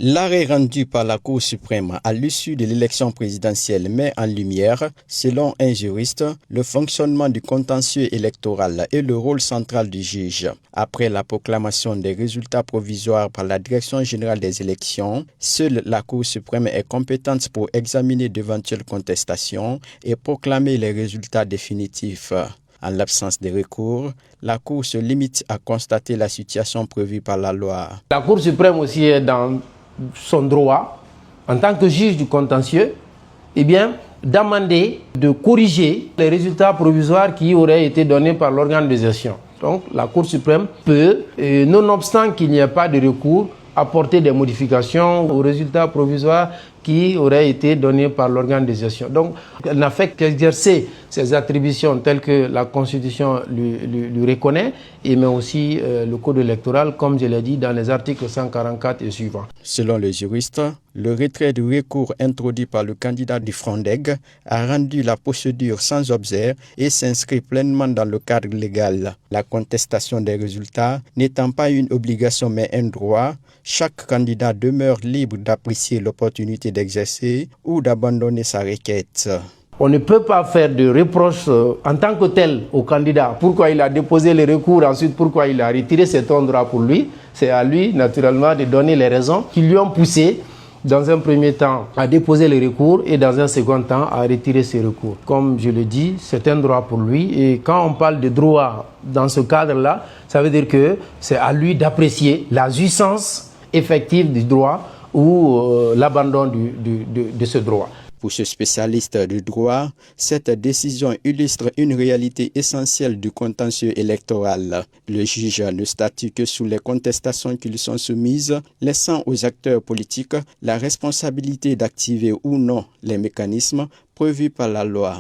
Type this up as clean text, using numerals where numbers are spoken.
L'arrêt rendu par la Cour suprême à l'issue de l'élection présidentielle met en lumière, selon un juriste, le fonctionnement du contentieux électoral et le rôle central du juge. Après la proclamation des résultats provisoires par la Direction générale des élections, seule la Cour suprême est compétente pour examiner d'éventuelles contestations et proclamer les résultats définitifs. En l'absence de recours, la Cour se limite à constater la situation prévue par la loi. La Cour suprême aussi est dans son droit, en tant que juge du contentieux, d'amender, de corriger les résultats provisoires qui auraient été donnés par l'organe de gestion. Donc la Cour suprême peut, nonobstant qu'il n'y ait pas de recours, apporter des modifications aux résultats provisoires qui auraient été donnés par l'organe de gestion. Donc, elle n'a fait qu'exercer ses attributions telles que la Constitution lui reconnaît, mais aussi le Code électoral, comme je l'ai dit, dans les articles 144 et suivants. Selon le juriste, le retrait du recours introduit par le candidat du Frondeg a rendu la procédure sans objet et s'inscrit pleinement dans le cadre légal. La contestation des résultats n'étant pas une obligation mais un droit, chaque candidat demeure libre d'apprécier l'opportunité d'exercer ou d'abandonner sa requête. On ne peut pas faire de reproches en tant que tel au candidat. Pourquoi il a déposé le recours, ensuite pourquoi il a retiré, c'est un droit pour lui. C'est à lui, naturellement, de donner les raisons qui lui ont poussé, dans un premier temps, à déposer le recours et dans un second temps, à retirer ses recours. Comme je le dis, c'est un droit pour lui. Et quand on parle de droit dans ce cadre-là, ça veut dire que c'est à lui d'apprécier la jouissance effective du droit ou l'abandon de ce droit. Pour ce spécialiste du droit, cette décision illustre une réalité essentielle du contentieux électoral. Le juge ne statue que sous les contestations qui lui sont soumises, laissant aux acteurs politiques la responsabilité d'activer ou non les mécanismes prévus par la loi.